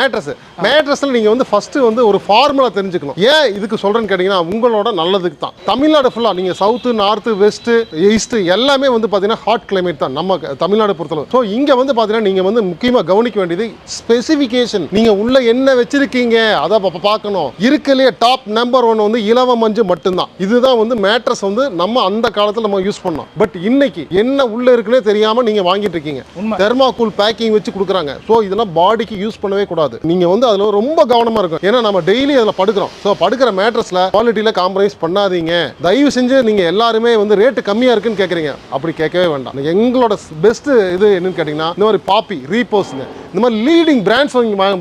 மேட்ரஸ்ல நீங்க வந்து ஃபர்ஸ்ட் வந்து ஒரு ஃபார்முலா தெரிஞ்சுக்கணும். ஏன் இதுக்கு சொல்றேன்னு கேட்டீங்கன்னா உங்களோட நல்லதுக்கு தான். தமிழ்நாடு ஃபுல்லா நீங்க சவுத், நார்த், வெஸ்ட், ஈஸ்ட் எல்லாமே வந்து பாத்தீங்கன்னா ஹாட் கிளைமேட் தான் நம்ம தமிழ்நாடு பொறுத்தளவு. ஸோ இங்க வந்து பாத்தீங்கன்னா நீங்க வந்து முக்கியமா கவனிக்க வேண்டியது ஸ்பெசிஃபிகேஷன். நீங்க உள்ள என்ன வச்சிருக்கீங்க அதை பார்க்கணும். இருக்கலையே டாப் நம்பர் 1 வந்து இலவ மஞ்சு மட்டும்தான். இதுதான் வந்து மேட்ரஸ் வந்து நம்ம அந்த காலத்துல நம்ம யூஸ் பண்ணோம். பட் இன்னைக்கு என்ன உள்ள இருக்குன்னே தெரியாம நீங்க வாங்கிட்டு இருக்கீங்க. தெர்மாகோல் பேக்கிங் வச்சு கொடுக்குறாங்க. ஸோ இதெல்லாம் பாடிக்கு யூஸ் பண்ணவே கூடாது. நீங்க வந்து அதுல ரொம்ப கவனமா இருக்கும். ஏன்னா நம்ம டெய்லி அதில் படுக்கிறோம். ஸோ படுக்கிற மேட்ரஸ்ல குவாலிட்டியில காம்ப்ரமைஸ் பண்ணாதீங்க. தயவு செஞ்சு நீங்க எல்லாருமே வந்து ரேட்டு கம்மியா இருக்குன்னு கேட்குறீங்க. அப்படி கேட்கவே வேண்டாம். எங்களோட பெஸ்ட் இது என்னன்னு கேட்டீங்கன்னா இந்த மாதிரி பாப்பி, ரீபோஸ்ங்க, இந்த மாதிரி லீடிங் பிராண்ட்ஸ்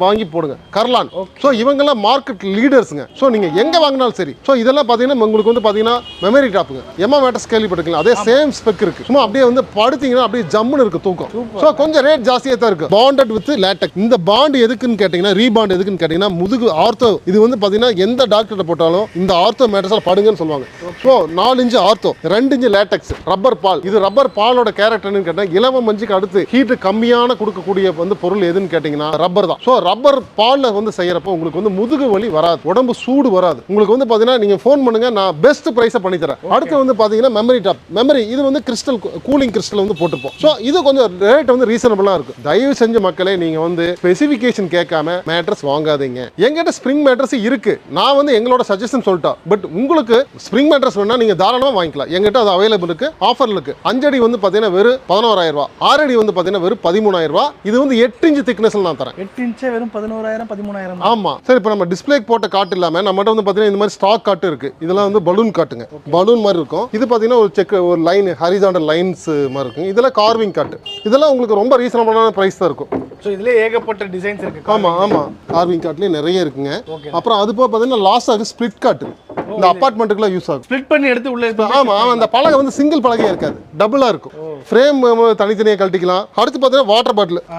வாங்கி போடுங்க. கர்லான். ஸோ இவங்கெல்லாம் மார்க்கெட் லீடர்ஸுங்க. ஸோ நீங்க எங்க வாங்கினாலும் சரி. ஸோ இதெல்லாம் பாத்தீங்கன்னா உங்களுக்கு வந்து பாத்தீங்கன்னா மெமரி டாப்புங்க. எம்மா மேட்ரஸ் கேள்விப்பட்டிருக்கலாம். அதே சேம் ஸ்பெக் இருக்கு. சும்மா அப்படியே வந்து படுத்தீங்கன்னா அப்படியே ஜம்முன்னு இருக்கு தூக்கம். ஸோ கொஞ்சம் ரேட் ஜாஸ்தியாக தான் இருக்கு. Bonded with latex. இந்த பாண்ட் எதுக்குன்னு கேட்டீங்கன்னா ரீபாண்ட் எதுக்குன்னு கேட்டீங்கன்னா முதுகு ஆர்த்தோ. இது வந்து பாத்தீங்கன்னா எந்த டாக்டர் போட்டாலும் இந்த ஆர்த்தோ மேட்ரஸ்ல படுங்கன்னு சொல்லுவாங்க. So 4 inch ortho, 2 inch latex, rubber பால். இது ரப்பர் பாலோட கேரக்டர்னு கேட்டா இலவ மஞ்சுக்கு அடுத்து ஹீட் கம்மியான கொடுக்கக்கூடிய வந்து பொருள் எதுன்னு கேட்டீங்கன்னா ரப்பர் தான். ஸோ ரப்பர் பால்ல வந்து செய்யறப்ப உங்களுக்கு வந்து முதுகு வலி வராது, உடம்பு சூடு வராது. உங்களுக்கு வந்து பாத்தீங்கன்னா நீங்க ஃபோன் பண்ணுங்க, நான் பெஸ்ட் பிரைஸை பண்ணி தரேன். அடுத்து வந்து பாத்தீங்கன்னா மெமரி டாப். மெமரி இது வந்து கிறிஸ்டல் கூலிங் கிறிஸ்டல் வந்து போட்டுப்போம். ஸோ இது கொஞ்சம் ரேட் வந்து ரீசனபிளா இருக்கும். தயவு செஞ்ச மக்களே நீங்க வந்து ஸ்பெசிஃபிகேஷன் கேட்காம மேட்ரஸ் வாங்காதீங்க. எங்கிட்ட ஸ்ப்ரிங் மேட்ரஸ் இருக்கு. நான் வந்து எங்களோட சஜஷன் சொல்லிட்டேன். பட் உங்களுக்கு ஸ்ப்ரிங் மேட்ரஸ் வேணா நீங்க தாராளமா வாங்கிக்கலாம். எங்கிட்ட அது அவைலபிள் இருக்கு. ஆஃபர்ல இருக்கு. 5 அடி வந்து பாத்தீங்கன்னா வெறும் 11,000 ரூபாய். 6 அடி வந்து பாத்தீங்கன்னா வெறும் 13,000 ரூபாய். இது வந்து 8 இன்ச் திக்னஸ்ல நான் தரேன். 8 இன்ச் வெறும் 11,000 13,000. ஆமா. சரி, இப்போ நம்ம டிஸ்ப்ளேக்கு போட்ட காட்டு இல்லாம நம்மகிட்ட வந்து பாத்தீங்கன்னா இந்த மாதிரி ஸ்டாக் காட்டு இருக்கு. இதெல்லாம் வந்து பலூன் காட்டுங்க. பலூன் மாதிரி இருக்கும். இது பாத்தீங்கன்னா ஒரு செக், ஒரு லைன், ஹரிசாண்டல் லைன்ஸ் மாதிரி இருக்கும். இதெல்லாம் கார்விங் காட்டு. இதெல்லாம் உங்களுக்கு ரொம்ப ரீசனபிளான பிரைஸ் தான் இருக்கும். ஸோ இதுல ஏகப்பட்ட டிசைன்ஸ் இருக்கு. ஆமா ஆமா, கார்விங் காட்லயே நிறைய இருக்குங்க. அப்புறம் அது போக பாத்தீங்கன்னா லாஸ்ட் ஆகு ஸ்பிளிட் காட்டு. இந்த அபார்ட்மெண்ட்டுக்குலாம் யூஸ் ஆகும். ஸ்ப்ளிட் பண்ணி எடுத்து உள்ள. ஆமா, அந்த பலகை வந்து சிங்கிள் பலகையா இருக்காது, டபுளா இருக்கும். ஃப்ரேம் தனித்தனியாக கழட்டிக்கலாம். அடுத்து பார்த்தீங்கன்னா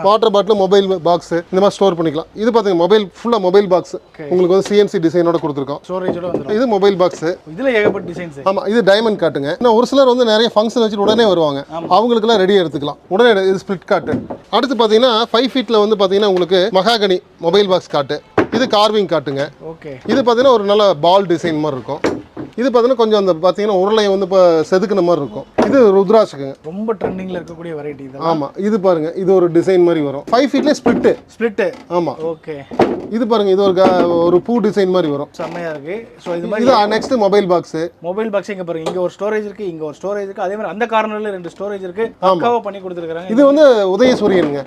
வாட்டர் பாட்டில் மொபைல் பாக்ஸ் இந்த மாதிரி ஸ்டோர் பண்ணிக்கலாம். இது பார்த்தீங்கன்னா மொபைல் ஃபுல்லாக மொபைல் பாக்ஸ் உங்களுக்கு வந்து சிஎன்சி டிசைனோட கொடுத்துருக்கோம். ஸ்டோரேஜோட வந்துரும். இது மொபைல் பாக்ஸ். இதுல ஏகப்பட்ட டிசைன்ஸ். ஆமா, இது டைமண்ட் காட்டுங்க. இன்னும் ஒரு சிலர் வந்து நிறைய ஃபங்க்ஷன் வச்சுட்டு உடனே வருவாங்க. அவங்களுக்குலாம் ரெடியாக எடுத்துக்கலாம் உடனே. இது ஸ்பிளிட் காட்டு. அடுத்து பார்த்தீங்கன்னா 5 ஃபீட்ல வந்து பார்த்தீங்கன்னா உங்களுக்கு மகாகனி மொபைல் பாக்ஸ் காட்டு. இது கார்விங் காட்டுங்க. ஓகே. இது பார்த்தீங்கன்னா ஒரு நல்ல பால் டிசைன் மாதிரி இருக்கும். இது பார்த்தீங்கன்னா கொஞ்சம் அந்த பார்த்தீங்கன்னா உருளையை வந்து இப்போ செதுக்குன மாதிரி இருக்கும். இது ருத்ராட்சக்குங்க. ரொம்ப ட்ரெண்டிங்ல இருக்கக்கூடிய வெரைட்டி இது. ஆமா, இது பாருங்க, இது ஒரு டிசைன் மாதிரி வரும். 5 ஃபீட்ல ஸ்பிளிட். ஆமா. ஓகே. இது பாருங்க, இது ஒரு பூ டிசைன் மாதிரி வரும். செமையா இருக்கு. சோ இது மாதிரி இது next mobile box. Mobile box இங்க பாருங்க, இங்க ஒரு ஸ்டோரேஜ் இருக்கு, இங்க ஒரு ஸ்டோரேஜ் இருக்கு. அதே மாதிரி அந்த கார்னர்ல 2 ஸ்டோரேஜ் இருக்கு. பக்காவா பண்ணி கொடுத்திருக்காங்க. இது வந்து உதயசூரியனுங்க.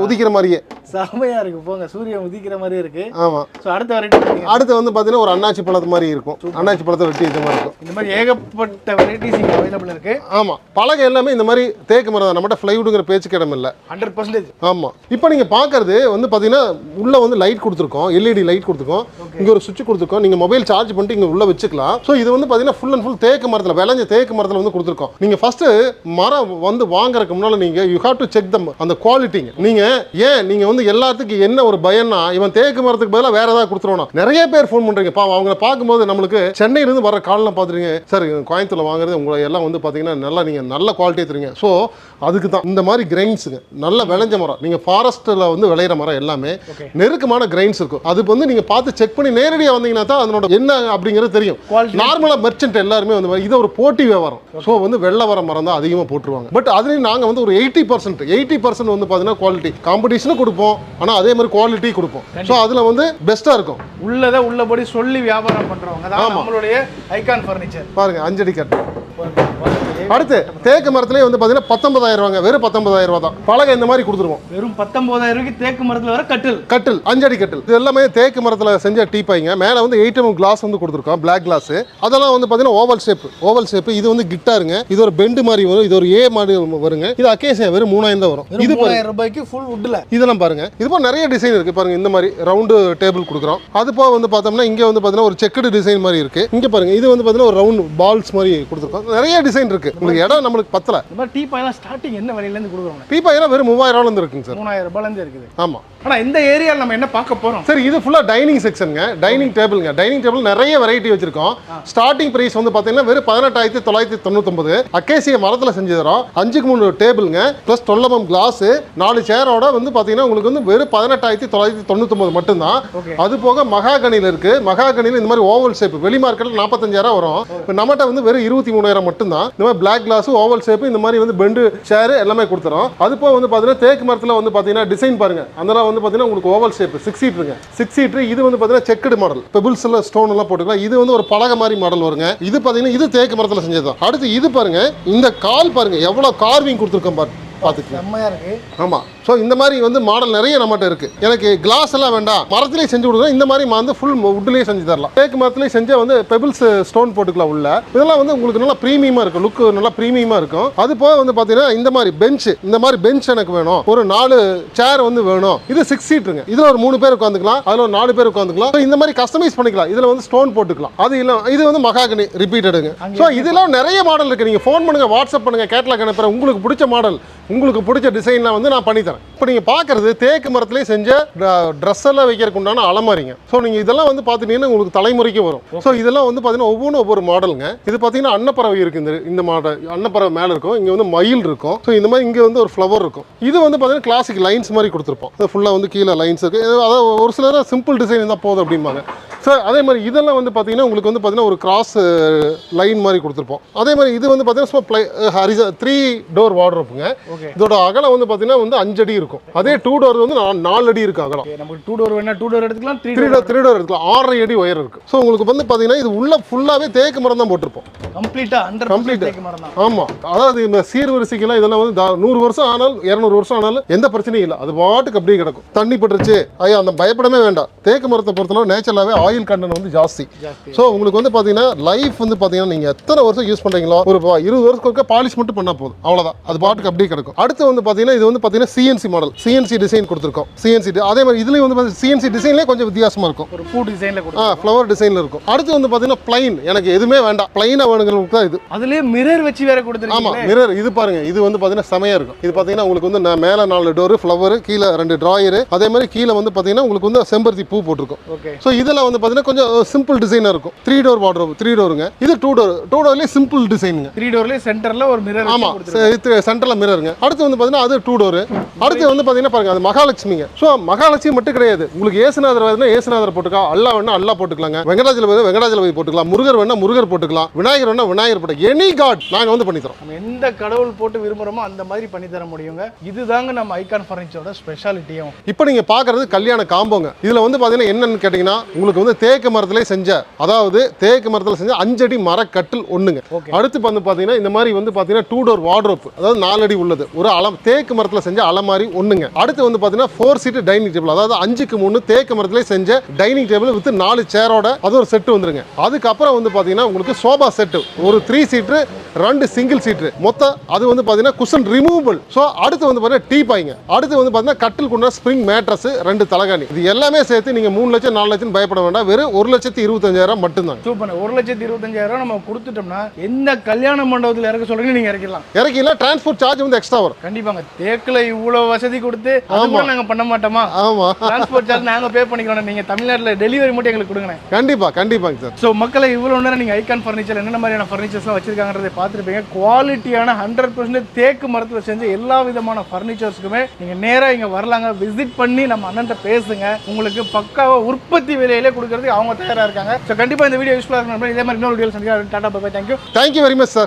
உதிக்கிற மாதிரியே செமையா இருக்கு. போங்க, சூரியன் உதிக்கிற மாதிரி இருக்கு. ஆமா. சோ அடுத்த வெரைட்டி அடுத்து வந்து பாத்தீங்கன்னா ஒரு அன்னாச்சி பழத்து மாதிரி இருக்கும். அன்னாச்சி பழத்தை வெட்டி இது மாதிரி இருக்கும். இந்த மாதிரி ஏகப்பட்ட வெரைட்டிஸ் இங்க அவைலபிள் இருக்கு. ஆமா, பலகை எல்லாமே இந்த மாதிரி தேக்கு மரம் தான். நம்மகிட்ட ஃப்ளைவுட்ங்கிற பேச்சுக்கு இடம் இல்ல. 100%. ஆமா. இப்போ நீங்க பாக்குறது வந்து பாத்தீங்கன்னா உள்ள வந்து லைட் கொடுத்துருக்கோம், எல்இடி லைட் கொடுத்துருக்கோம். இங்க ஒரு சுவிட்ச் கொடுத்துருக்கோம். நீங்க மொபைல் சார்ஜ் பண்ணிட்டு இங்க உள்ள வச்சுக்கலாம். ஸோ இது வந்து பாத்தீங்கன்னா ஃபுல் அண்ட் ஃபுல் தேக்கு மரத்துல, விளைஞ்ச தேக்கு மரத்துல வந்து கொடுத்துருக்கோம். நீங்க ஃபர்ஸ்ட் மரம் வந்து வாங்குறதுக்கு முன்னால நீங்க you have to check them அந்த குவாலிட்டிங்க. நீங்க வந்து எல்லாத்துக்கும் என்ன ஒரு பயம்னா இவன் தேக்கு மரத்துக்கு பதிலாக வேற ஏதாவது கொடுத்துருவோம். நிறைய பேர் ஃபோன் பண்றீங்க. அவங்க பார்க்கும்போது நம்மளுக்கு சென்னையில இருந்து வர கால்லாம் பார்த்துருங்க சார், கோயம்புத்தூர்ல வாங்குறது உங்களை எல்லாம் வந்து பாத்தீங்கன்னா நல்லா நீங்க நல்ல குவாலிட்டியா தருவீங்க. ஸோ அதுக்கு தான் இந்த மாதிரி கிரைன்ஸுங்க. நல்ல விளைஞ்ச மரம், நீங்க ஃபாரஸ்ட்ல வந்து விளையிற மரம் எல்லாமே நெருக்கமான கிரைன்ஸ் இருக்கும். அது வந்து நீங்க பார்த்து செக் பண்ணி நேரடியாக வந்தீங்கன்னா தான் அதனோட என்ன அப்படிங்கிறது தெரியும். நார்மலா மெர்ச்சன்ட் எல்லாருமே வந்து இது ஒரு போட்டி வியாபாரம். ஸோ வந்து வெள்ளை வர மரம் தான் அதிகமாக போட்டுருவாங்க. பட் அதுலேயும் நாங்கள் வந்து ஒரு 80% வந்து பார்த்தீங்கன்னா குவாலிட்டி காம்படிஷனும் கொடுப்போம். ஆனால் அதே மாதிரி குவாலிட்டி கொடுப்போம். ஸோ அதில் வந்து பெஸ்ட்டாக இருக்கும். உள்ளதை உள்ளபடி சொல்லி வியாபாரம் பண்றவங்க தான் நம்மளுடைய ஐகான் ஃபர்னிச்சர். பாருங்க, 5 அடி கட்டு. அடுத்து தேக்கு மரத்திலே வந்து பாத்தீங்கன்னா 19,000 ரூபாங்க. வெறும் 19,000 ரூபா தான். பலகை இந்த மாதிரி கொடுத்துருவோம். வெறும் 19,000 ரூபாய்க்கு தேக்கு மரத்துல வர கட்டில் 5 அடி கட்டில். இது எல்லாமே தேக்கு மரத்துல செஞ்ச டீப்பாய்ங்க. மேல வந்து 8mm கிளாஸ் வந்து கொடுத்துருக்கோம், பிளாக் கிளாஸ். அதெல்லாம் வந்து பாத்தீங்கன்னா ஓவல் ஷேப். இது வந்து கிட்டாருங்க. இது ஒரு பெண்டு மாதிரி வரும். இது ஒரு ஏ மாதிரி வருங்க. இது அக்கேசியா வெறும் 3,000 தான் வரும். இது 3,000 ரூபாய்க்கு ஃபுல் வுட்ல. இதெல்லாம் பாருங்க, இது போல நிறைய டிசைன் இருக்கு. பாருங்க, இந்த மாதிரி ரவுண்டு டேபிள் கொடுக்குறோம். அது போக வந்து பார்த்தோம்னா இங்க வந்து பாத்தீங்கன்னா ஒரு செக்குடு டிசைன் மாதிரி இருக்கு. இங்க பாருங்க, இது வந்து பாத்தீங்கன்னா ஒரு ரவுண்ட் பால்ஸ் மாதிரி கொடுத்துருக்கோம். நிறைய டிசைன் இருக்கு. இருக்கு. உங்களுக்கு இடம் நம்மளுக்கு பத்தல. இந்த மாதிரி டீபாய்லாம் ஸ்டார்டிங் என்ன விலையில இருந்து கொடுக்குறோம்? டீபாய்னா வெறும் 3000 ரூபாயில இருந்து இருக்குங்க சார். 3000 ரூபாயில இருந்து இருக்குது. ஆமா. ஆனா இந்த ஏரியால நம்ம என்ன பார்க்க போறோம்? சரி, இது ஃபுல்லா டைனிங் செக்ஷனுங்க. டைனிங் டேபிள்ங்க. டைனிங் டேபிள் நிறைய வெரைட்டி வச்சிருக்கோம். ஸ்டார்டிங் பிரைஸ் வந்து பாத்தீங்கன்னா வெறும் 18999. அக்கேசியா மரத்துல செஞ்சு தரோம். 5க்கு 3 டேபிள்ங்க ப்ளஸ் 12 mm கிளாஸ் 4 சேரோட வந்து பாத்தீங்கன்னா உங்களுக்கு வந்து வெறும் 18999 மட்டும் தான். அது போக மகாகனில இருக்கு. மகாகனில இந்த மாதிரி ஓவல் ஷேப் வெளி மார்க்கெட்ல 45000 வரும். இப்போ நம்மகிட்ட வந்து வெறும் 23000 மட்டும் தான். இந்த மாதிரி பிளாக் கிளாஸ் ஓவல் ஷேப் இந்த மாதிரி வந்து பெண்டு சேர் எல்லாமே கொடுத்துறோம். அது போக வந்து பாத்தீங்கன்னா தேக்கு மரத்துல வந்து பாத்தீங்கன்னா டிசைன் பாருங்க. அதெல்லாம் வந்து பாத்தீங்கன்னா உங்களுக்கு ஓவல் ஷேப் 6 சீட்டருங்க. 6 சீட்டர். இது வந்து பாத்தீங்கன்னா செக்குடு மாடல். பெபிள்ஸ் எல்லாம் ஸ்டோன் எல்லாம் போட்டுக்கலாம். இது வந்து ஒரு பலகை மாதிரி மாடல் வருங்க. இது பாத்தீங்கன்னா இது தேக்கு மரத்துல செஞ்சதுதான். அடுத்து இது பாருங்க, இந்த கால் பாருங்க எவ்வளவு கார்விங் கொடுத்துருக்கோம் பாத்துக்கலாம். செம்மையா இருக்கு. ஆமா. ஸோ இந்த மாதிரி வந்து மாடல் நிறைய நம்மகிட்ட இருக்கு. எனக்கு கிளாஸ் எல்லாம் வேண்டாம், மரத்திலேயே செஞ்சு கொடுக்குறோம். இந்த மாதிரி வந்து ஃபுல் வுட்லேயே செஞ்சு தரலாம். தேக்கு மரத்திலேயே செஞ்சால் வந்து பெபிள்ஸ் ஸ்டோன் போட்டுக்கலாம் உள்ள. இதெல்லாம் வந்து உங்களுக்கு நல்லா ப்ரீமியமாக இருக்கும். லுக்கு நல்லா ப்ரீமியமாக இருக்கும். அது போக வந்து பார்த்தீங்கன்னா இந்த மாதிரி பெஞ்ச், இந்த மாதிரி பெஞ்ச் எனக்கு வேணும். ஒரு 4 சேர் வந்து வேணும். இது 6 சீட்டுங்க. இதில் ஒரு 3 பேர் உட்காந்துக்கலாம், அதில் ஒரு 4 பேர் உட்காந்துக்கலாம். இந்த மாதிரி கஸ்டமைஸ் பண்ணிக்கலாம். இதில் வந்து ஸ்டோன் போட்டுக்கலாம். அது இல்லை, இது வந்து மகாகனி ரிப்பீட்டடுங்க. ஸோ இதெல்லாம் நிறைய மாடல் இருக்கு. நீங்கள் ஃபோன் பண்ணுங்க, வாட்ஸ்அப் பண்ணுங்க, கேட்லாக் அனுப்புறேன். உங்களுக்கு பிடிச்ச மாடல், உங்களுக்கு பிடிச்ச டிசைன்லாம் வந்து நான் பண்ணித்தரேன். இப்போ நீங்கள் பார்க்குறது தேக்கு மரத்துலேயே செஞ்ச ட்ரெஸ் எல்லாம் வைக்கிறதுக்கு உண்டான அலமாரிங்க. ஸோ நீங்கள் இதெல்லாம் வந்து பார்த்துட்டீங்கன்னா உங்களுக்கு தலைமுறைக்கு வரும். ஸோ இதெல்லாம் வந்து பார்த்தீங்கன்னா ஒவ்வொரு மாடலுங்க. இது பார்த்தீங்கன்னா அன்னப்பறவை இருக்குது. இந்த மாடல் அன்னப்பறவை மேலே இருக்கும். இங்கே வந்து மயில் இருக்கும். ஸோ இந்த மாதிரி இங்கே வந்து ஒரு ஃப்ளவர் இருக்கும். இது வந்து பார்த்தீங்கன்னா கிளாசிக் லைன்ஸ் மாதிரி கொடுத்துருப்போம். ஃபுல்லாக வந்து கீழே லைன்ஸ் இருக்குது. அதாவது ஒரு சிலர் சிம்பிள் டிசைன் இருந்தால் போதும் அப்படிம்பாங்க. ஸோ அதே மாதிரி இதெல்லாம் வந்து பார்த்தீங்கன்னா உங்களுக்கு வந்து பார்த்தீங்கன்னா ஒரு கிராஸ் லைன் மாதிரி கொடுத்துருப்போம். அதே மாதிரி இது வந்து பார்த்தீங்கன்னா 3 டோர் வார்ட்ரோப்புங்க. இதோட அகலம் வந்து பார்த்தீங்கன்னா வந்து 5 அடி இருக்கும். அதே 2 டோர் வந்து 4 அடி இருக்கு அகலம். நமக்கு 2 டோர் வேணா 2 டோர் எடுத்துக்கலாம், 3 டோர் எடுத்துக்கலாம். 6.5 அடி உயரம் இருக்கு. ஸோ உங்களுக்கு வந்து பார்த்தீங்கன்னா இது உள்ள ஃபுல்லாகவே தேக்கு மரம் தான் போட்டிருப்போம். கம்ப்ளீட்டா 100% தேக்கு மரம் தான். ஆமாம். அதாவது இந்த சீர்வரிசைக்கெல்லாம் இதெல்லாம் வந்து 100 வருஷம் ஆனாலும் 200 வருஷம் ஆனாலும் எந்த பிரச்சனையும் இல்லை. அது பாட்டுக்கு அப்படியே கிடக்கும். தண்ணி பட்டுருச்சு ஐயா அந்த பயப்படவே வேண்டாம். தேக்கு மரத்தை பொறுத்தளவு நேச்சுரலாகவே ஆயில் கண்டென்ட் வந்து ஜாஸ்தி. ஸோ உங்களுக்கு வந்து பார்த்தீங்கன்னா லைஃப் வந்து பார்த்தீங்கன்னா நீங்கள் எத்தனை வருஷம் யூஸ் பண்ணுறீங்களோ ஒரு 20 வருஷத்துக்கு பாலிஷ் மட்டும் பண்ணால் போதும். அவ்வளோதான். அது பாட்டுக்கு அப்படியே கிடக்கும். அடுத்து வந்து பார்த்தீங்கன்னா இது வந்து பார்த்தீங்கன்னா சிஎன்சி மாடல், சிஎன்சி டிசைன் கொடுத்துருக்கோம். சிஎன்சி அதே மாதிரி இதுலேயும் வந்து சிஎன்சி டிசைன்லேயே கொஞ்சம் வித்தியாசமாக இருக்கும். ஒரு பூ டிசைனில் கொடுக்கும். ஃப்ளவர் டிசைனில் இருக்கும். அடுத்து வந்து பார்த்தீங்கன்னா பிளைன், எனக்கு எதுவுமே வேண்டாம், பிளைனாக வேணுங்களுக்கு தான் இது. அதுலேயே மிரர் வச்சு வேற கொடுத்துருக்கீங்க. ஆமாம், மிரர். இது பாருங்க, இது வந்து பார்த்தீங்கன்னா செமையாக இருக்கும். இது பார்த்தீங்கன்னா உங்களுக்கு வந்து மேலே 4 டோர் ஃப்ளவர், கீழே 2 டிராயரு, அதே மாதிரி கீழே வந்து பார்த்தீங்கன்னா உங்களுக்கு வந்து செம்பருத்தி பூ போட்டிருக்கும். ஓகே. ஸோ இதெல்லாம் வந்து பார்த்தீங்கன்னா கொஞ்சம் சிம்பிள் டிசைனாக இருக்கும். 3 டோர் வார்ட்ரோப், 3 டோருங்க. இது 2 டோர். 2 டோர்லேயே சிம்பிள் டிசைனுங்க. 3 டோர்லேயே சென்டரில் ஒரு மிரர். ஆமாம், சென்டரில் மிரருங்க. அடுத்து வந்து பார்த்தீங்கன்னா அது 2 டோர். அடுத்து வந்து பார்த்தீங்கன்னா பாருங்க, அது மகாலட்சுமிங்க. ஸோ மகாலட்சுமி மட்டும் கிடையாது. உங்களுக்கு ஏசுநாதர் வேணும்னா ஏசுநாதர் போட்டுக்கலாம், அல்லா வேணா அல்லா போட்டுக்கலாங்க, வெங்கடாஜலபதி வெங்கடாஜலபதி போட்டுக்கலாம், முருகர் வேணா முருகர் போட்டுக்கலாம், விநாயகர் வேணா விநாயகர் போட்டு எனி காட் நாங்கள் வந்து பண்ணி தரோம். நம்ம எந்த கடவுள் போட்டு விரும்புகிறோமோ அந்த மாதிரி பண்ணி தர முடியுங்க. இதுதாங்க நம்ம ஐகான் ஃபர்னிச்சரோட ஸ்பெஷாலிட்டியும். இப்போ நீங்கள் பார்க்குறது கல்யாண காம்போங்க. இதில் வந்து பார்த்தீங்கன்னா என்னன்னு கேட்டிங்கன்னா உங்களுக்கு வந்து தேக்கு மரத்துலேயே செஞ்ச, அதாவது தேக்கு மரத்தில் செஞ்ச 5 அடி மரக்கட்டில் ஒன்றுங்க. அடுத்து வந்து பார்த்தீங்கன்னா இந்த மாதிரி வந்து பார்த்தீங்கன்னா 2 டோர் வார்ட்ரோப், அதாவது 4 அடி உள்ளது ஒரு தேக்கு மரத்தில் செஞ்ச அலமாரி ஒன்றுங்க. அடுத்து வந்து பார்த்தீங்கன்னா 4 சீட்டு டைனிங் டேபிள், அதாவது 5க்கு 3 தேக்கு மரத்துலேயே செஞ்ச டைனிங் டேபிள் வித் 4 சேரோட அது ஒரு செட்டு வந்துருங்க. அதுக்கப்புறம் வந்து பார்த்தீங்கன்னா உங்களுக்கு சோபா செட்டு ஒரு 3 சீட்டு 2 சிங்கிள் சீட்டு மொத்தம் அது வந்து பார்த்தீங்கன்னா குஷன் ரிமூவபிள். ஸோ அடுத்து வந்து பார்த்தீங்கன்னா டீ பாய்ங்க. அடுத்து வந்து பார்த்தீங்கன்னா கட்டில் கொண்ட ஸ்ப்ரிங் மேட்ரஸ் 2 தலகாணி. இது எல்லாமே சேர்த்து நீங்கள் 3 லட்சம் 4 லட்சம் பயப்பட வேண்டாம். வெறும் 1,25,000 மட்டும்தான். சூப்பர். 1,25,000 நம்ம கொடுத்துட்டோம்னா எந்த கல்யாண மண்டபத்தில் இறக்க சொல்றீங்க நீங்க இறக்கலாம். இறக்கிலாம் டிரான்ஸ்போர்ட் சார்ஜ் வந்து எக்ஸ்ட்ரா வரும். கண்டிப்பாங்க. தேக்குல இவ்வளவு வசதி கொடுத்து அதுவும் நாங்க பண்ண மாட்டோமா? ஆமா, டிரான்ஸ்போர்ட் சார்ஜ் நாங்க பே பண்ணிக்கிறோம். நீங்க தமிழ்நாட்டுல டெலிவரி மட்டும் எங்களுக்கு கொடுங்க. கண்டிப்பா கண்டிப்பாங்க சார். ஸோ மக்களை இவ்வளவு நேரம் நீங்க ஐகான் ஃபர்னிச்சர் என்னென்ன மாதிரியான ஃபர்னிச்சர்ஸ்லாம் வச்சிருக்காங்கன்றதை பார்த்துருப்பீங்க. குவாலிட்டியான 100% தேக்கு மரத்தில் செஞ்ச எல்லா விதமான ஃபர்னிச்சர்ஸ்க்குமே நீங்க நேரா இங்க வரலாங்க. விசிட் பண்ணி நம்ம அண்ணன்ட்ட பேசுங்க. உங்களுக்கு பக்காவா உற்பத்தி விலையிலே கொடுக்கறதுக்கு அவங்க தயாரா இருக்காங்க. ஸோ கண்டிப்பா இந்த வீடியோ யூஸ்ஃபுல்லாக இருக்கணும். இதே மாதிரி இன்னொரு வீடியோ சந்திக்கலாம். Tata bye bye. Thank you very much sir.